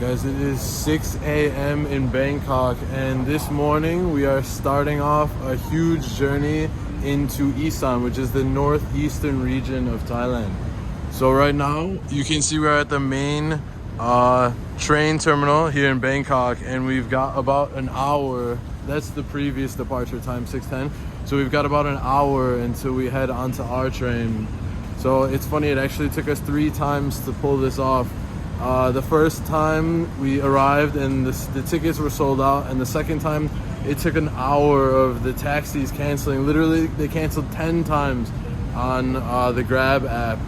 Guys, it is 6 a.m. in Bangkok, and this morning we are starting off a huge journey into Isan, which is the northeastern region of Thailand. So right now you can see we're at the main train terminal here in Bangkok, and we've got about an hour. That's the previous departure time, 6:10. So we've got about an hour until we head onto our train. So it's funny, it actually took us 3 times to pull this off. The first time we arrived and the tickets were sold out, and the second time it took an hour of the taxis canceling. Literally, they canceled 10 times on the Grab app.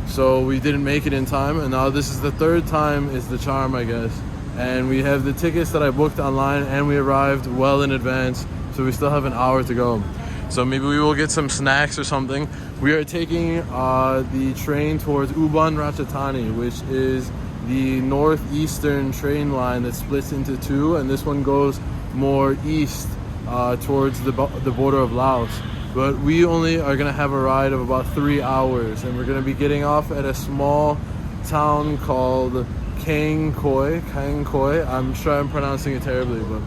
So we didn't make it in time, and now this is the third time is the charm, I guess. And we have the tickets that I booked online, and we arrived well in advance, so we still have an hour to go. So maybe we will get some snacks or something. We are taking the train towards Ubon Ratchathani, which is the northeastern train line that splits into 2, and this one goes more east towards the border of Laos. But we only are gonna have a ride of about 3 hours, and we're gonna be getting off at a small town called Kang Khoi. I'm sure I'm pronouncing it terribly, but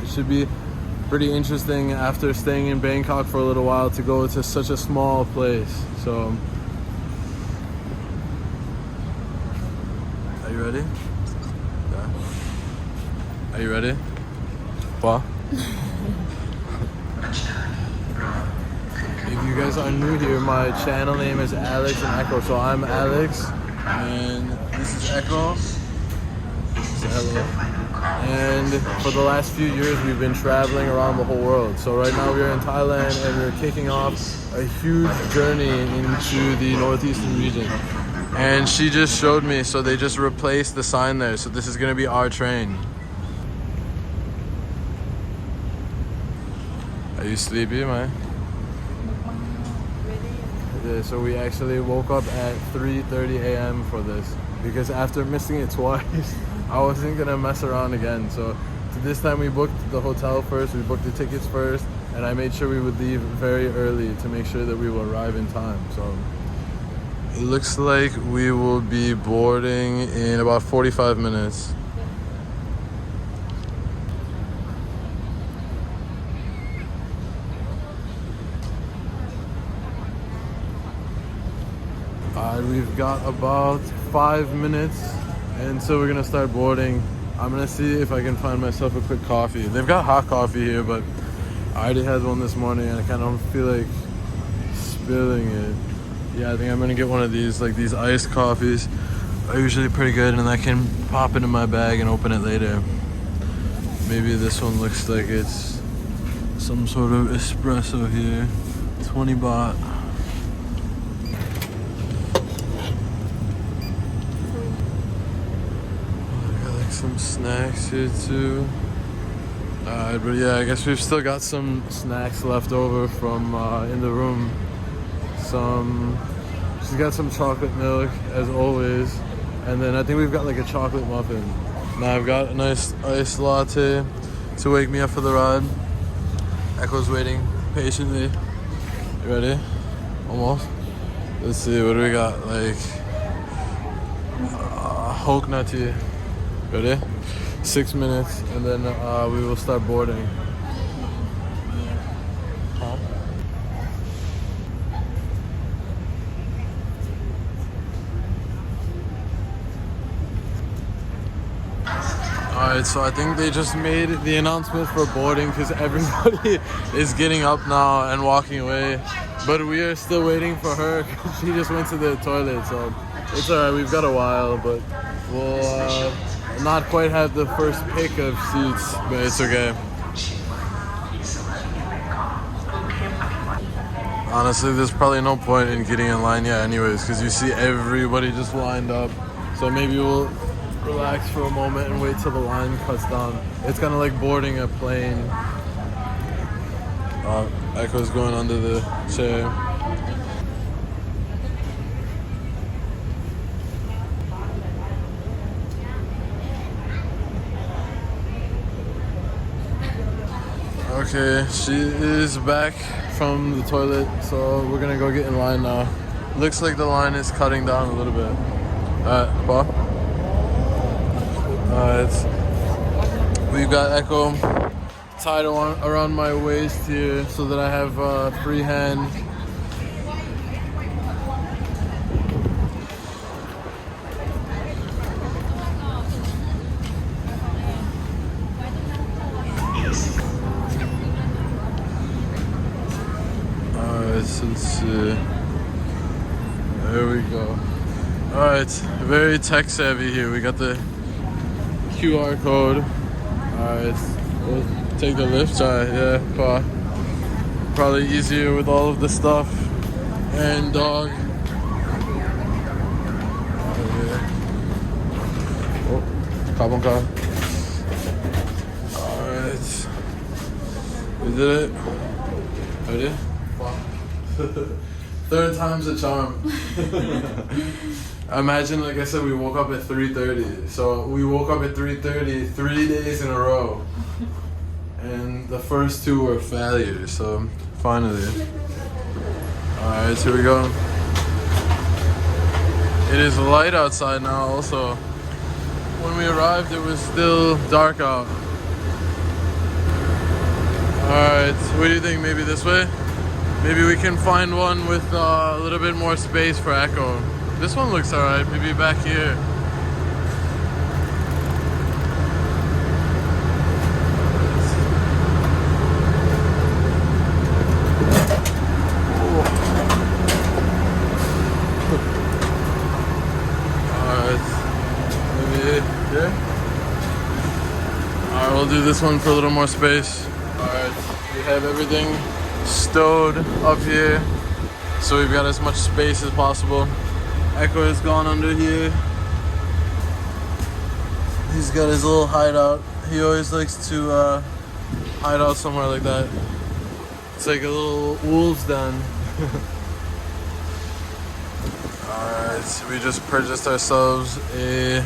it should be pretty interesting after staying in Bangkok for a little while to go to such a small place. So are you ready? Yeah. Are you ready? What? If you guys are new here, my channel name is Alex and Echo. So I'm Alex, and this is Echo. Say hello. And for the last few years, we've been traveling around the whole world. So right now we are in Thailand, and we're kicking off a huge journey into the northeastern region. And she just showed me, so they just replaced the sign there. So this is gonna be our train. Are you sleepy, man? Yeah, so we actually woke up at 3:30 a.m. for this, because after missing it twice, I wasn't gonna mess around again. So this time we booked the hotel first, we booked the tickets first, and I made sure we would leave very early to make sure that we will arrive in time. So it looks like we will be boarding in about 45 minutes. We've got about 5 minutes, and so we're gonna start boarding. I'm gonna see if I can find myself a quick coffee. They've got hot coffee here, but I already had one this morning and I kind of don't feel like spilling it. Yeah, I think I'm gonna get one of these, like these iced coffees are usually pretty good, and I can pop it in my bag and open it later. Maybe this one looks like it's some sort of espresso here. 20 baht. Some snacks here too. But yeah, I guess we've still got some snacks left over from in the room. She's got some chocolate milk as always, and then I think we've got like a chocolate muffin. Now I've got a nice iced latte to wake me up for the ride. Echo's waiting patiently. You ready? Almost. Let's see, what do we got? Like Hulk nutty. Ready? 6 minutes, and then we will start boarding. Huh? Alright, so I think they just made the announcement for boarding because everybody is getting up now and walking away. But we are still waiting for her because she just went to the toilet, so it's alright, we've got a while, but we'll not quite have the first pick of seats, but it's okay. Honestly, there's probably no point in getting in line yet anyways, because you see everybody just lined up. So maybe we'll relax for a moment and wait till the line cuts down. It's kind of like boarding a plane. Echo's going under the chair. Okay, she is back from the toilet, so we're gonna go get in line now. Looks like the line is cutting down a little bit. Alright, Paul? We've got Echo tied around my waist here so that I have free hand. So let's see. There we go. Alright, very tech savvy here. We got the QR code. Alright, we'll take the lift. Alright, yeah, probably easier with all of the stuff and dog. Oh, cop on car. Alright, we did it. Ready? Third time's a charm. Imagine, like I said, we woke up at 3:30. So we woke up at 3:30 3 days in a row. And the first two were failures, so finally. Alright, here we go. It is light outside now also. When we arrived, it was still dark out. Alright, what do you think? Maybe this way? Maybe we can find one with a little bit more space for Echo. This one looks alright, maybe back here. Alright, maybe here? Alright, we'll do this one for a little more space. Alright, we have everything stowed up here, so we've got as much space as possible. Echo has gone under here. He's got his little hideout. He always likes to hide out somewhere like that. It's like a little wolf's den. Alright, so we just purchased ourselves a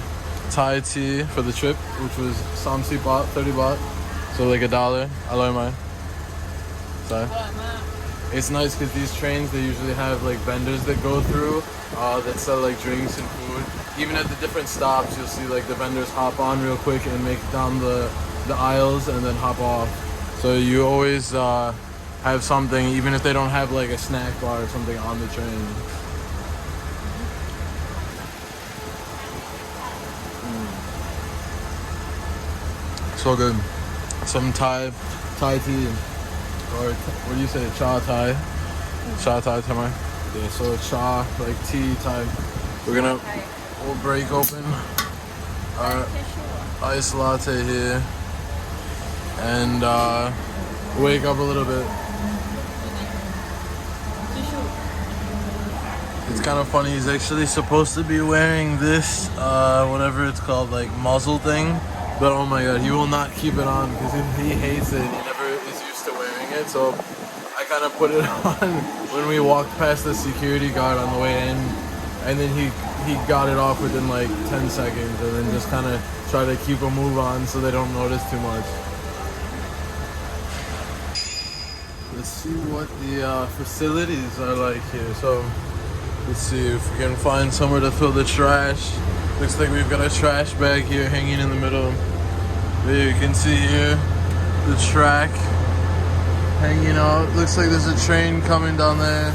Thai tea for the trip, which was Samsi baht, 30 baht, so like $1. Aloy mai. It's nice because these trains, they usually have like vendors that go through that sell like drinks and food. Even at the different stops, you'll see like the vendors hop on real quick and make down the aisles and then hop off. So you always have something, even if they don't have like a snack bar or something on the train. So good. Some Thai tea. Or what do you say? Cha Thai? Cha Thai, Tamai? Yeah, so cha, like tea Thai. We'll break open our iced latte here and wake up a little bit. It's kind of funny, he's actually supposed to be wearing this, whatever it's called, like muzzle thing. But oh my god, he will not keep it on because he hates it. He never is used to wearing it. So I kind of put it on when we walked past the security guard on the way in. And then he got it off within like 10 seconds. And then just kind of try to keep a move on so they don't notice too much. Let's see what the facilities are like here. So let's see if we can find somewhere to throw the trash. Looks like we've got a trash bag here hanging in the middle. There you can see here the track hanging out. Looks like there's a train coming down there.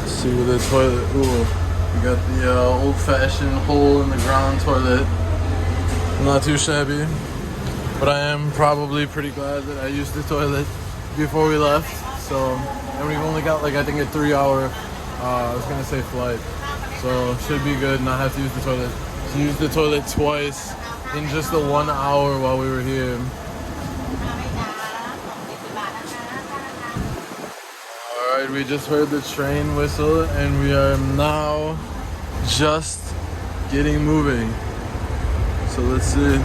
Let's see where the toilet. Ooh, we got the old-fashioned hole in the ground toilet. Not too shabby, but I am probably pretty glad that I used the toilet before we left. So, and we've only got like I think a 3-hour, I was gonna say flight. So should be good, not have to use the toilet. So used the toilet twice in just the 1 hour while we were here. Alright, we just heard the train whistle and we are now just getting moving. So let's see.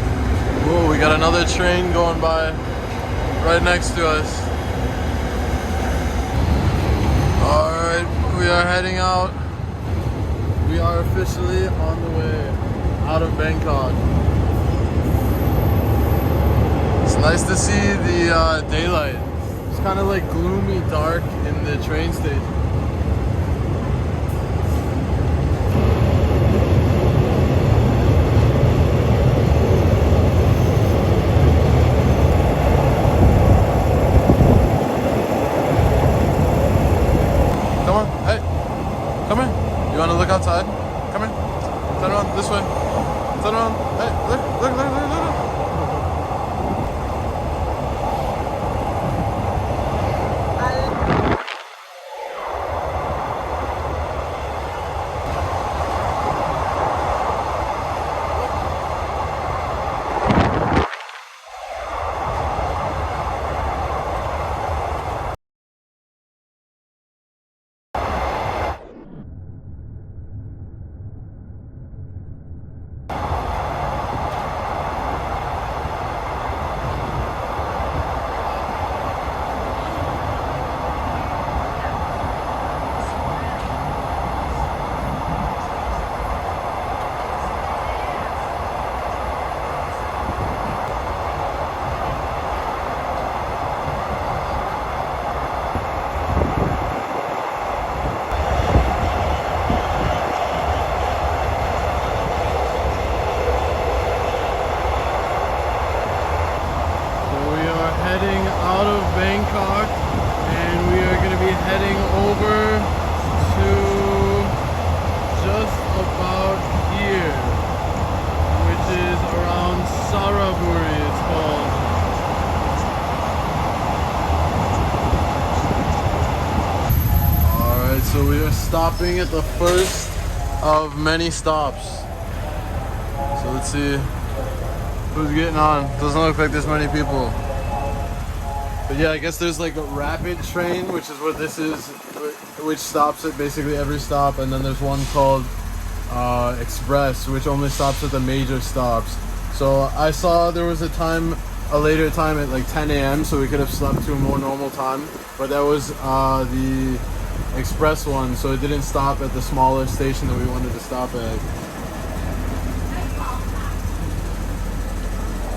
Whoa, we got another train going by right next to us. Alright, we are heading out. We are officially on the way out of Bangkok. It's nice to see the daylight. It's kind of like gloomy dark in the train station. outside. Come here. Turn around this way. Turn around. Hey, look. Heading out of Bangkok, and we are going to be heading over to just about here, which is around Saraburi, it's called. Alright, so we are stopping at the first of many stops. So let's see who's getting on. Doesn't look like there's many people. But yeah, I guess there's like a rapid train, which is what this is, which stops at basically every stop, and then there's one called Express, which only stops at the major stops. So I saw there was a later time at like 10 a.m. so we could have slept to a more normal time, but that was the Express one, so it didn't stop at the smaller station that we wanted to stop at.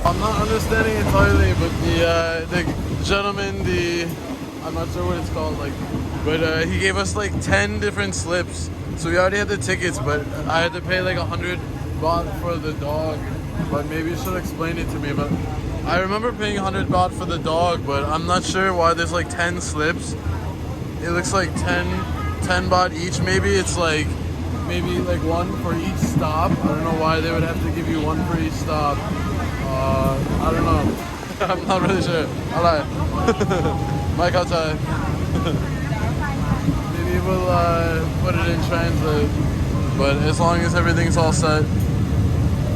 I'm not understanding entirely, but the gentleman, I'm not sure what it's called, but he gave us like 10 different slips. So we already had the tickets, but I had to pay like 100 baht for the dog. But maybe you should explain it to me. But I remember paying 100 baht for the dog, but I'm not sure why there's like 10 slips. It looks like 10 baht each. Maybe it's like one for each stop. I don't know why they would have to give you one for each stop. I don't know. I'm not really sure. Alright. Mike outside. Maybe we'll put it in translate. But as long as everything's all set.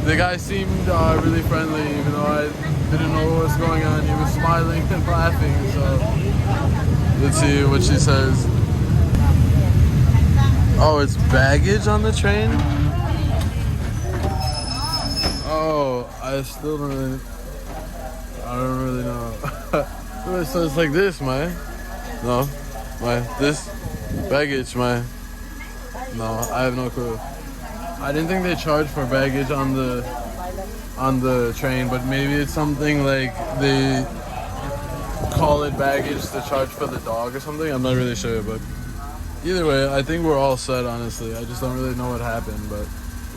The guy seemed really friendly, even though I didn't know what was going on. He was smiling and laughing, so let's see what she says. Oh, it's baggage on the train? Oh, I don't really know. So it's like this, this baggage, no, I have no clue. I didn't think they charged for baggage on the train, but maybe it's something like they call it baggage to charge for the dog or something. I'm not really sure, but either way, I think we're all set, honestly. I just don't really know what happened, but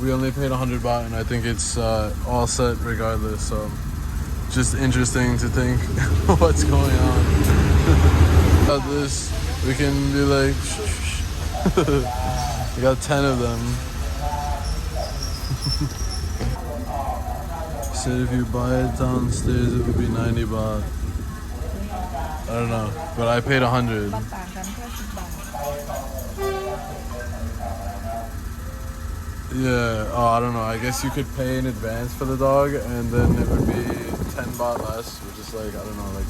we only paid 100 baht, and I think it's all set regardless, so just interesting to think what's going on. About this, we can be like, we got 10 of them. Said if you buy it downstairs, it would be 90 baht. I don't know, but I paid 100. Yeah, oh, I don't know. I guess you could pay in advance for the dog, and then it would be 10 baht less, which is like, I don't know, like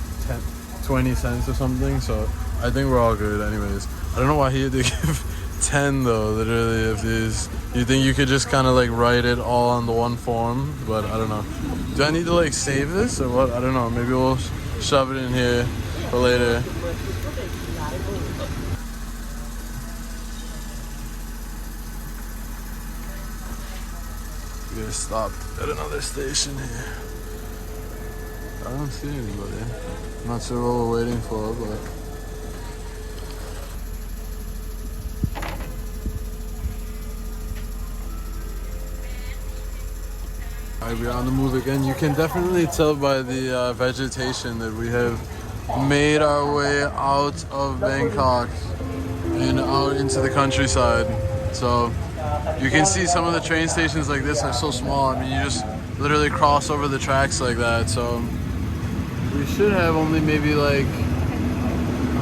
20 cents or something. So I think we're all good anyways. I don't know why he had to give 10 though, literally. If these, you think you could just kind of like write it all on the one form, but I don't know. Do I need to like save this or what? I don't know. Maybe we'll shove it in here for later. We gotta stop at another station here. I don't see anybody. I'm not sure what we're waiting for, but alright, we're on the move again. You can definitely tell by the vegetation that we have made our way out of Bangkok and out into the countryside. So You can see some of the train stations like this are so small. I mean, you just literally cross over the tracks like that. So we should have only maybe like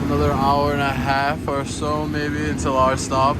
another hour and a half or so maybe until our stop.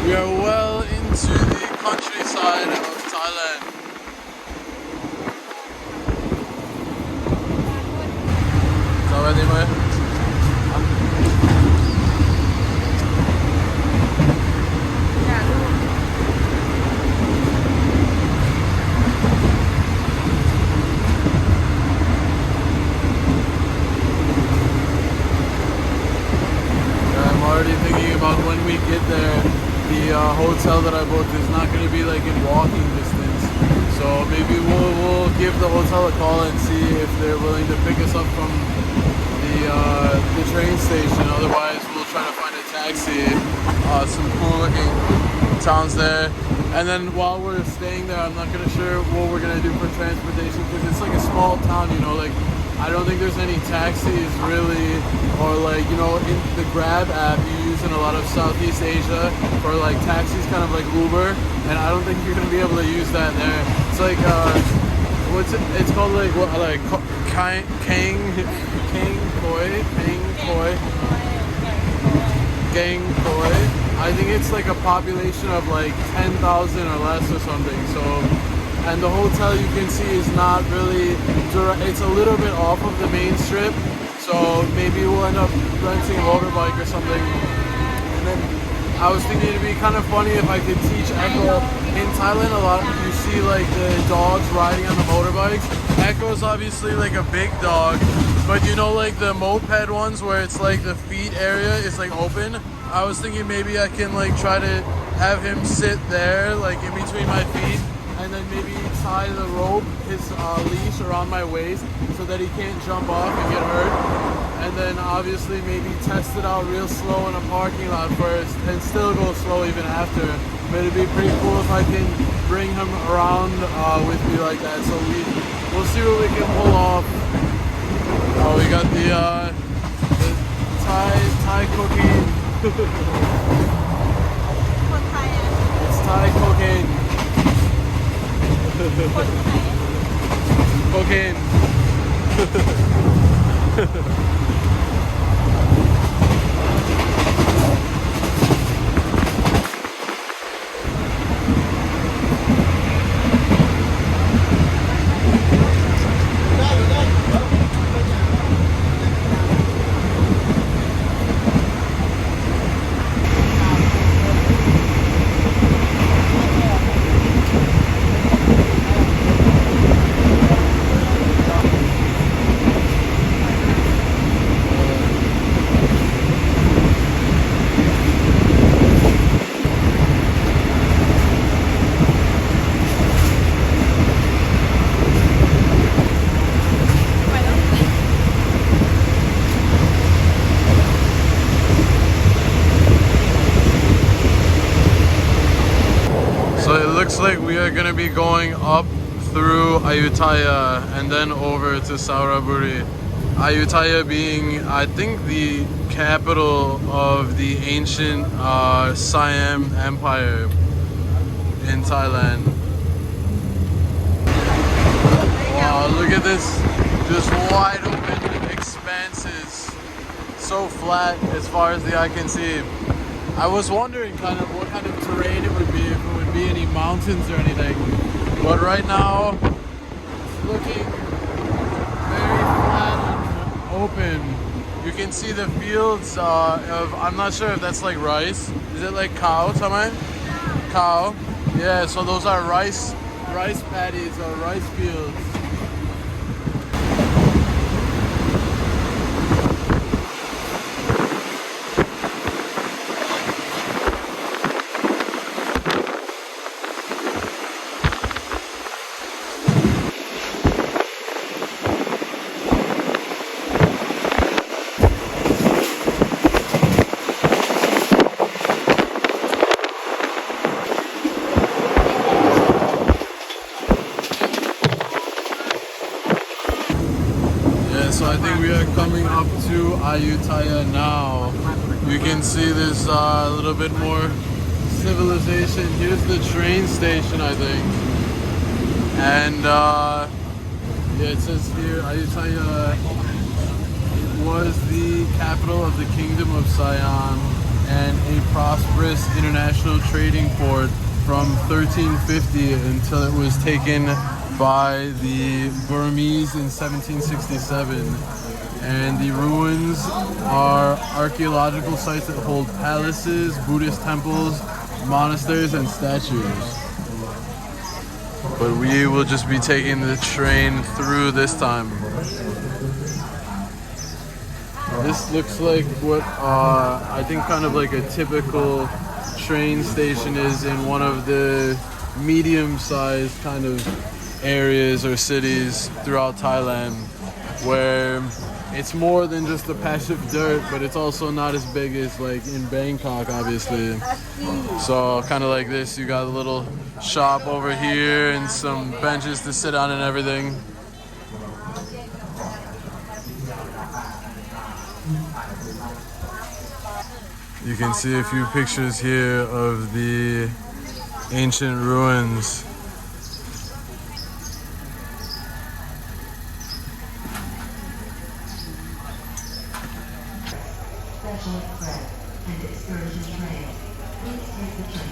We are well into the countryside of Thailand. Sao bạn đi mày? I'm already thinking about when we get there. The hotel that I booked is not going to be like in walking distance, so maybe we'll give the hotel a call and see if they're willing to pick us up from the train station. Otherwise, we'll try to find a taxi. Some cool looking towns there, and then while we're staying there, I'm not gonna sure what we're gonna do for transportation because it's like a small town, you know, like. I don't think there's any taxis really, or like, you know, in the Grab app you use in a lot of Southeast Asia for like taxis, kind of like Uber, and I don't think you're gonna be able to use that there. It's like, what's it? It's called like what? Like Kang Koi. I think it's like a population of like 10,000 or less or something. So. And the hotel you can see is not really direct, it's a little bit off of the main strip, so maybe we'll end up renting a motorbike or something. And then I was thinking it'd be kind of funny if I could teach Echo. In Thailand a lot you see like the dogs riding on the motorbikes. Echo's obviously like a big dog, but you know, like the moped ones where it's like the feet area is like open. I was thinking maybe I can like try to have him sit there like in between my feet, and then maybe tie the rope, his leash around my waist so that he can't jump off and get hurt. And then obviously maybe test it out real slow in a parking lot first and still go slow even after. But it'd be pretty cool if I can bring him around with me like that. So we'll see what we can pull off. Oh, we got the Thai cocaine. It's Thai cocaine. Cocaine. Looks like we are going to be going up through Ayutthaya and then over to Sauraburi. Ayutthaya being, I think, the capital of the ancient Siam Empire in Thailand. Wow, look at this, just wide open expanses, so flat as far as the eye can see. I was wondering kind of what kind of terrain it would be, if it would be any mountains or anything. But right now, it's looking very flat and open. You can see the fields of, I'm not sure if that's like rice. Is it like cow, Tamay? Cow. Yeah, so those are rice paddies or rice fields. So I think we are coming up to Ayutthaya now. You can see there's a little bit more civilization. Here's the train station, I think. And yeah, it says here Ayutthaya was the capital of the Kingdom of Siam and a prosperous international trading port from 1350 until it was taken by the Burmese in 1767. And the ruins are archaeological sites that hold palaces, Buddhist temples, monasteries, and statues. But we will just be taking the train through this time. This looks like what I think kind of like a typical train station is in one of the medium-sized kind of areas or cities throughout Thailand, where it's more than just a patch of dirt, but it's also not as big as like in Bangkok, obviously. So kind of like this, you got a little shop over here and some benches to sit on and everything. You can see a few pictures here of the ancient ruins. Special Express and excursion train. Please take the train.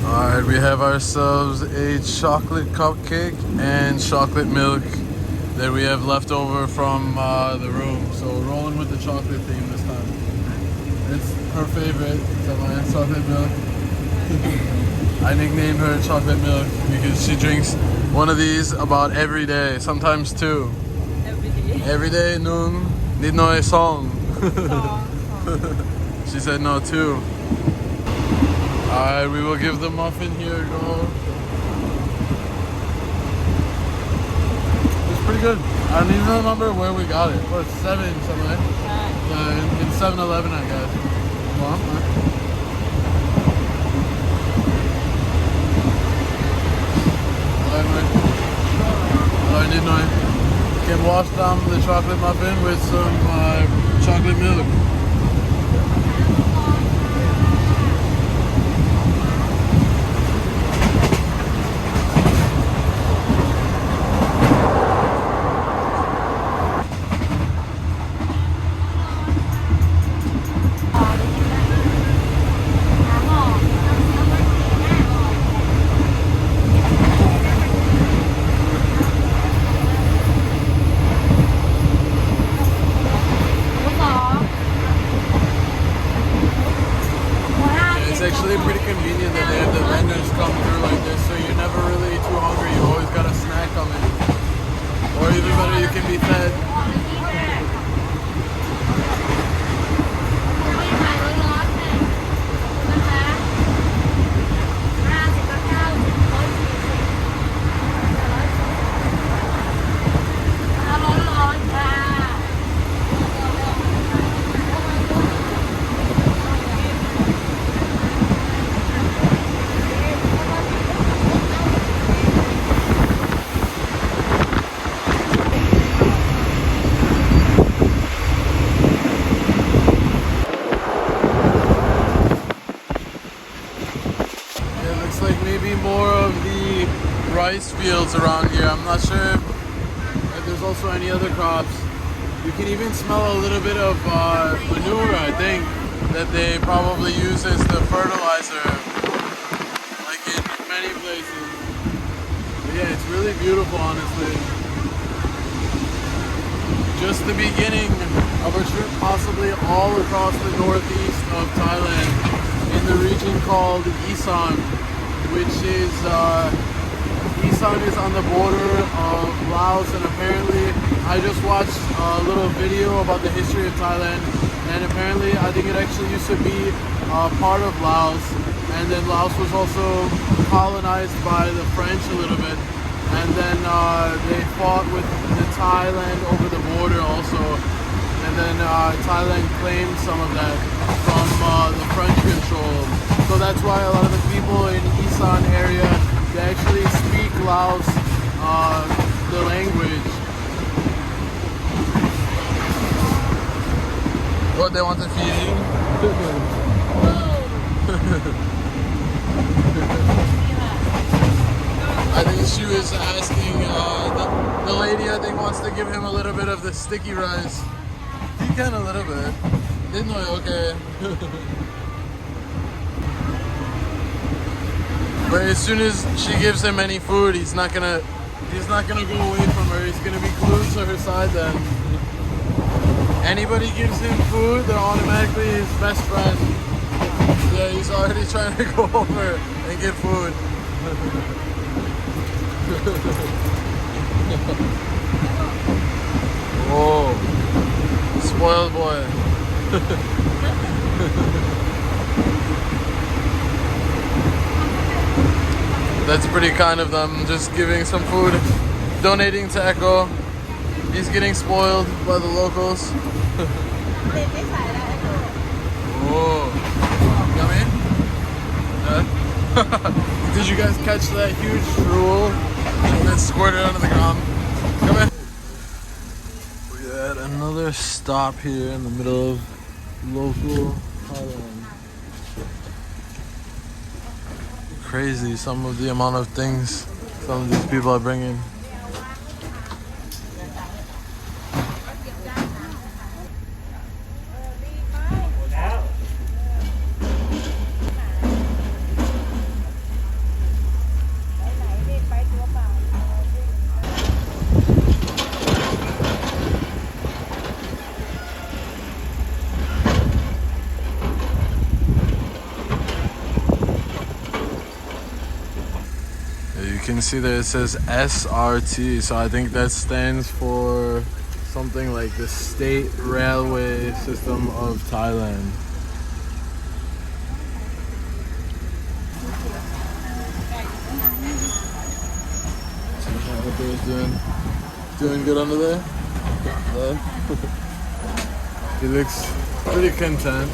Alright, we have ourselves a chocolate cupcake and chocolate milk that we have left over from the room. So we're rolling with the chocolate theme this time. It's her favorite, so my chocolate milk. I nicknamed her Chocolate Milk because she drinks one of these about every day, sometimes two. Every day. Every day, noon, need no a song. She said no, two. Alright, we will give the muffin here a go. It's pretty good. I don't even remember where we got it. Oh, it's 7 somewhere. Yeah, in 7-Eleven, I guess. Well, I did know. Can wash down the chocolate muffin with some chocolate milk. It's actually pretty convenient that they have the vendors come through like this, so you're never really too hungry. You always got a snack coming. Or even better, you can be fed. More of the rice fields around here. I'm not sure if there's also any other crops. You can even smell a little bit of manure, I think, that they probably use as the fertilizer, like in many places. But yeah, it's really beautiful, honestly. Just the beginning of a trip possibly all across the northeast of Thailand in the region called Isan, which is Isan is on the border of Laos, and apparently I just watched a little video about the history of Thailand, and apparently I think it actually used to be part of Laos, and then Laos was also colonized by the French a little bit, and then they fought with the Thailand over the border. border also. And then Thailand claimed some of that from the French control. So that's why a lot of the people in Isan area, they actually speak Laos, the language. What, they want to feed you? I think she was asking, the lady I think wants to give him a little bit of the sticky rice. He can a little bit. Didn't know, okay. But as soon as she gives him any food, he's not gonna go away from her. He's gonna be glued to her side then. Anybody gives him food, they're automatically his best friend. Yeah, he's already trying to go over and get food. Whoa, spoiled boy. That's pretty kind of them, just giving some food, donating to Echo. He's getting spoiled by the locals. Whoa. Yummy? Yeah. Did you guys catch that huge drool that squirted onto the ground? Come in. We had another stop here in the middle of local Thailand. Crazy some of the amount of things some of these people are bringing. You can see that it says SRT, so I think that stands for something like the State Railway System of Thailand. What they're doing good under there? He looks pretty content.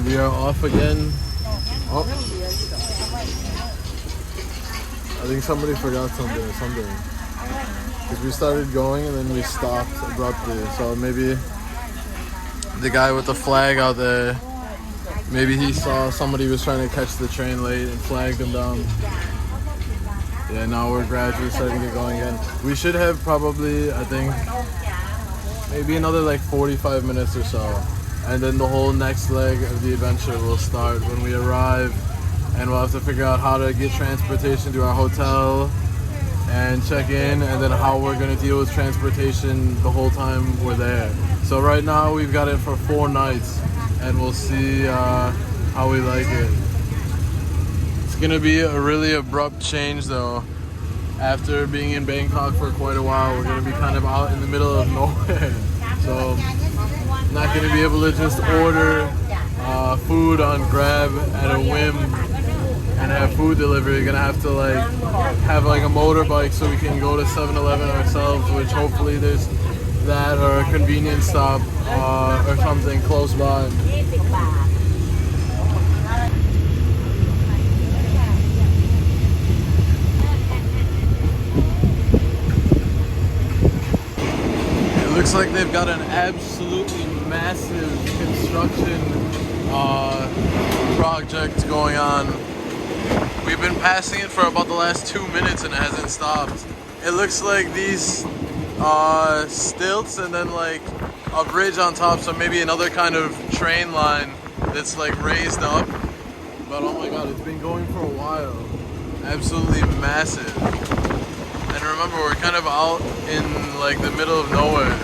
We are off again. Oh, I think somebody forgot something. Because we started going and then we stopped abruptly. So maybe the guy with the flag out there, maybe he saw somebody was trying to catch the train late and flagged him down. Yeah, now we're gradually starting to get going again. We should have probably, I think, maybe another like 45 minutes or so. And then the whole next leg of the adventure will start when we arrive, and we'll have to figure out how to get transportation to our hotel and check in, and then how we're going to deal with transportation the whole time we're there. So right now we've got it for 4 nights, and we'll see how we like it. It's going to be a really abrupt change though. After being in Bangkok for quite a while, we're going to be kind of out in the middle of nowhere. So not going to be able to just order food on Grab at a whim and have food delivery. You're going to have to have a motorbike so we can go to 7-Eleven ourselves, which hopefully there's that or a convenience stop or something close by. Looks like they've got an absolutely massive construction project going on. We've been passing it for about the last 2 minutes and it hasn't stopped. It looks like these stilts and then like a bridge on top, so maybe another kind of train line that's like raised up. But oh my god, it's been going for a while. Absolutely massive. And remember, we're kind of out in like the middle of nowhere.